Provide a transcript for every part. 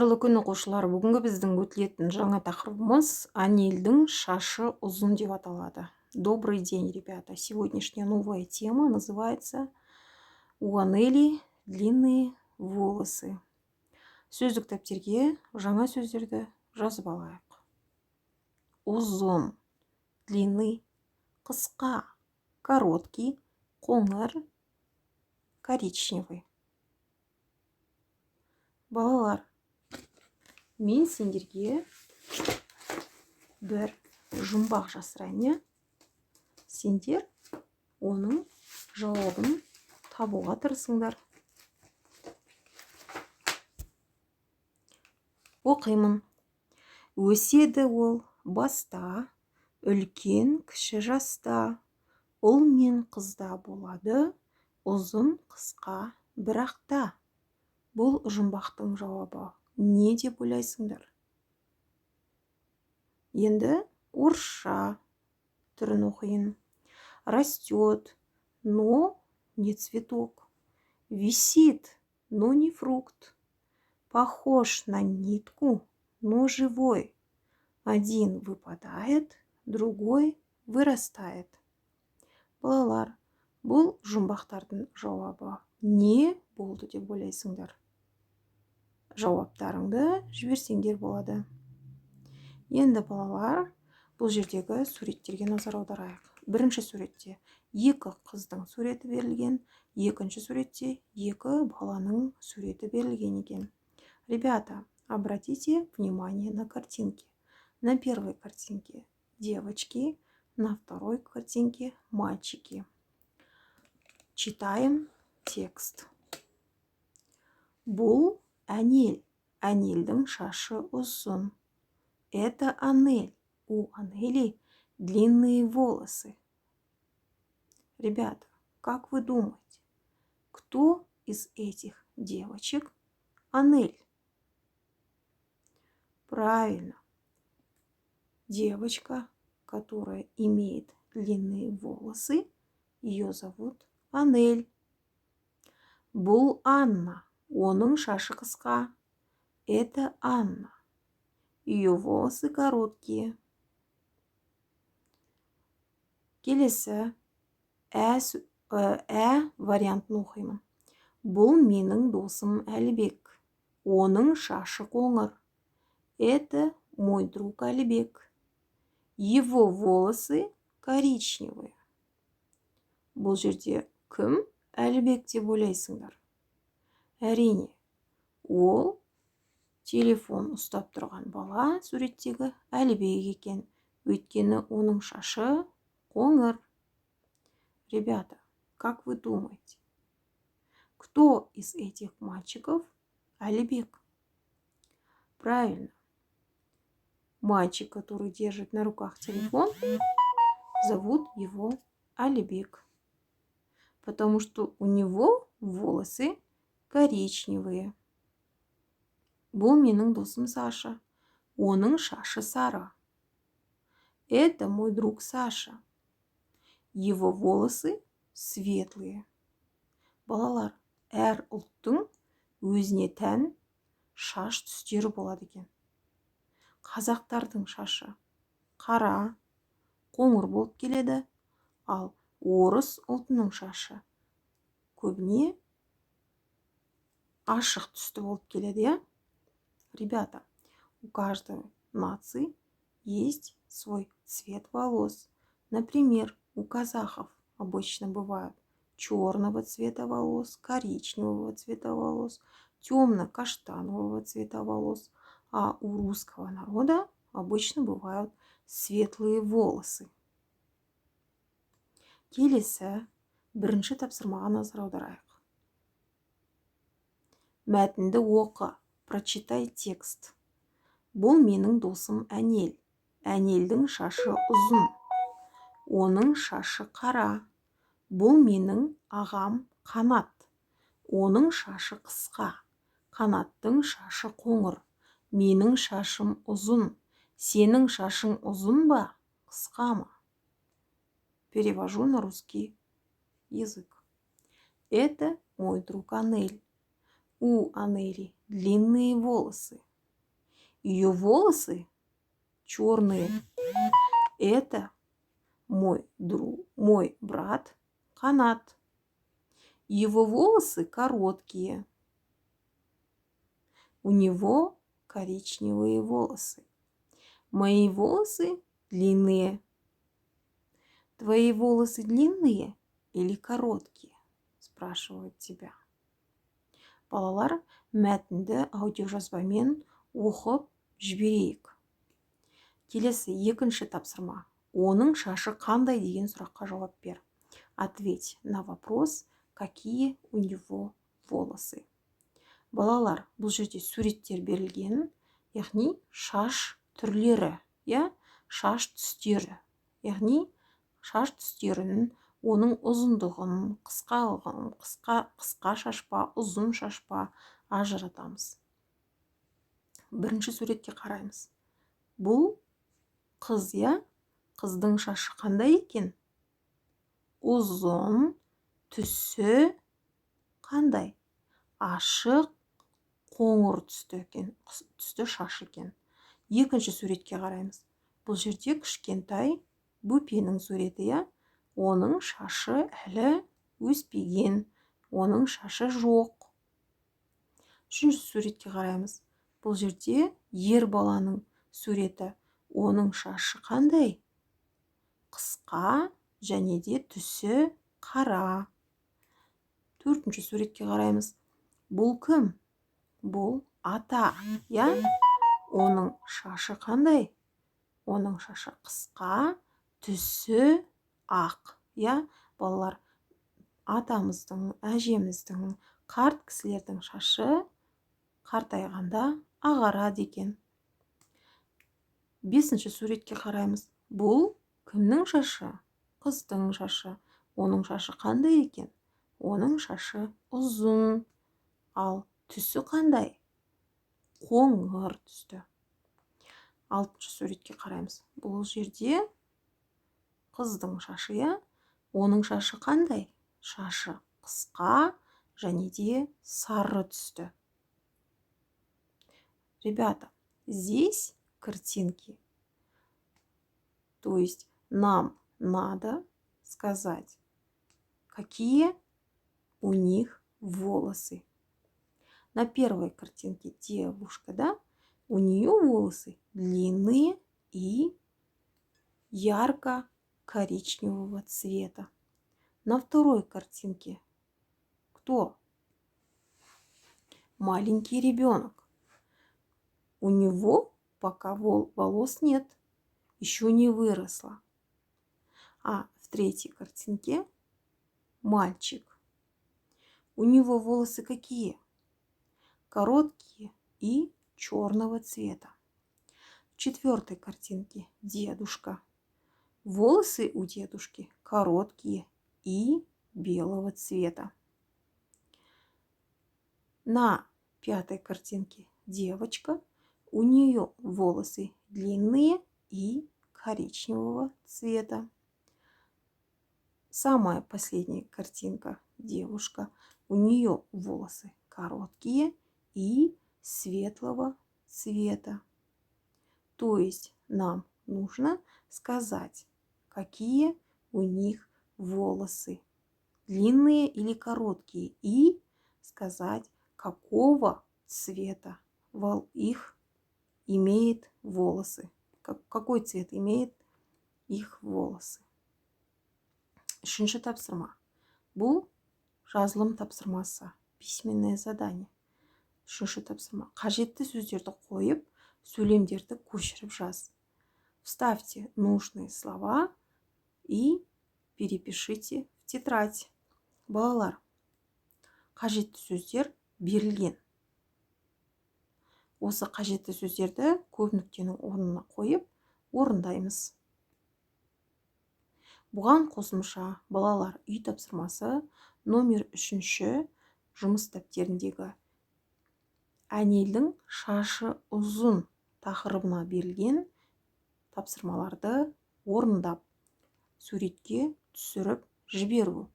Қайырлы күн оқушылар. Бүгінгі біздің өтілетін жаңа тақырыбымыз Анельдің шашы ұзын деп аталады. Добрый день, ребята. Сегодняшняя новая тема называется «У Анели длинные волосы». Сөздік тәптерге жаңа сөздерді жазып алайық. Ұзын, длинный, қысқа, короткий, қоңыр, коричневый. Балалар, мен сендерге бір жұмбақ жасырайын. Сендер оның жауабын табуға тырысыңдар. Оқимын. Өседі ол баста, үлкен кіші жаста, ұл мен қызда болады, ұзын қысқа бірақта. Бұл жұмбақтың жауабы не деп ойлайсыңдар? Енді орысша түрін оқиын. Растет, но не цветок. Висит, но не фрукт. Похож на нитку, но живой. Один выпадает, другой вырастает. Балалар, бұл жұмбақтардың жауабы не болды деп ойлайсыңдар? Жауаптарыңды жіберсеңдер болады. Енді балалар, бұл жердегі суреттерге назар аударайық. Бірінші суретте екі қыздың суреті берілген, екінші суретте екі баланың суреті берілген екен. Ребята, обратите внимание на картинки. На первой картинке девочки, на второй картинке мальчики. Читаем текст. Бұл Анель. Анельдің шашы ұзын. Это Анель. У Анели длинные волосы. Ребята, как вы думаете, кто из этих девочек Анель? Правильно. Девочка, которая имеет длинные волосы, ее зовут Анель. Бұл Анна. Оның шашы қысқа. Это Анна. Ее волосы короткие. Келесі вариантын оқимын. Бұл менің досым Әлібек. Оның шашы қоңыр. Это мой друг Әлібек. Его волосы коричневые. Бұл жерде кім Әлібек деп ойлайсыңдар? Әрине, ол телефон ұстап тұрған бала суреттегі Әлібек екен. Өйткені оның шашы қоңыр. Ребята, как вы думаете, кто из этих мальчиков Әлібек? Правильно. Мальчик, который держит на руках телефон, зовут его Әлібек. Потому что у него волосы коричневые. Бұл менің досым Саша. Оның шашы сары. Это мой друг Саша. Его волосы светлые. Балалар, әр ұлттың өзіне тән шаш түстері болады екен. Қазақтардың шашы қара, қоңыр болып келеді, ал орыс ұлтының шашы көбіне ашық түсті болып келеді. Ребята, у каждой нации есть свой цвет волос. Например, у казахов обычно бывают черного цвета волос, коричневого цвета волос, темно-каштанового цвета волос, а у русского народа обычно бывают светлые волосы. Келесі бірінші тапсырмаға назар аударайық. Мәтінді оқы. Прочитай текст. Бұл менің досым Әнел. Әнелдің шашы ұзын. Оның шашы қара. Бұл менің ағам Қанат. Оның шашы қысқа. Қанаттың шашы қоңыр. Менің шашым ұзын. Сенің шашың ұзын ба, қысқа ма? Перевожу на русский язык. Это мой друг Анель. У Анели длинные волосы. Ее волосы черные. Это мой друг, мой брат Канат. Его волосы короткие. У него коричневые волосы. Мои волосы длинные. Твои волосы длинные или короткие? Спрашивают тебя. Балалар, мәтінді аудиожазбамен оқып жіберейік. Келесі екінші тапсырма. Оның шашы қандай деген сұраққа жауап бер. Ответь на вопрос, какие у него волосы. Балалар, бұл жерде суреттер берілген, яғни шаш түрлері, шаш түстері. Яғни шаш түстерін, оның ұзындығын, қысқа шашпа, ұзын шашпа ажыратамыз. Бірінші суретке қараймыз. Бұл қыз, қыздың шашы қандай екен? Ұзын, түсі қандай? Ашық, қоңыр түсті шаш екен. Екінші суретке қараймыз. Бұл жерде кішкентай бөпенің суреті, оның шашы әлі өспеген, оның шашы жоқ. Үшінші суретке қараймыз. Бұл жерде ер баланың суреті, оның шашы қандай? Қысқа және де түсі қара. Төртінші суретке қараймыз. Бұл кім? Бұл ата, оның шашы қандай? Оның шашы қысқа, түсі ақ. Балалар, атамыздың, әжеміздің, қарт кісілердің шашы қартайғанда ағарады екен. Бесінші суретке қараймыз. Бұл кімнің шашы? Қыздың шашы. Оның шашы қандай екен? Оның шашы ұзын. Ал түсі қандай? Қоңыр түсті. Алтыншы суретке қараймыз. Бұл жерде қыздың шашы, оның шашы қандай? Шашы қысқа және де сары түсті. Ребята, здесь картинки. То есть нам надо сказать, какие у них волосы. На первой картинке девушка, у нее волосы длинные и ярко-коричневого цвета. На второй картинке кто? Маленький ребенок. У него пока волос нет, еще не выросло. А в третьей картинке мальчик. У него волосы какие? Короткие и черного цвета. В четвертой картинке дедушка. Волосы у дедушки короткие и белого цвета. На пятой картинке девочка. У нее волосы длинные и коричневого цвета. Самая последняя картинка девушка. У нее волосы короткие и светлого цвета. То есть нам нужно сказать, какие у них волосы. Длинные или короткие. И сказать, какого цвета их имеет волосы. Какой цвет имеет их волосы. Үшінші тапсырма. Бұл жазылым тапсырмасы. Письменное задание. Үшінші тапсырма. Қажетті сөздерді қойып, сөйлемдерді көшіріп жаз. Вставьте нужные слова и перепишите в тетрадь. Балалар, қажетті сөздер берілген. Осы қажетті сөздерді көп нүктенің орнына қойып, орындаймыз. Бұған қосымша балалар үй тапсырмасы номер 3 жұмыс дәптеріндегі әнелдің шашы ұзын тақырыбына берілген тапсырмаларды орындап, суретке түсіріп жіберу.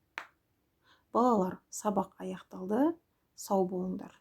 Балалар, сабақ аяқталды. Сау болыңдар.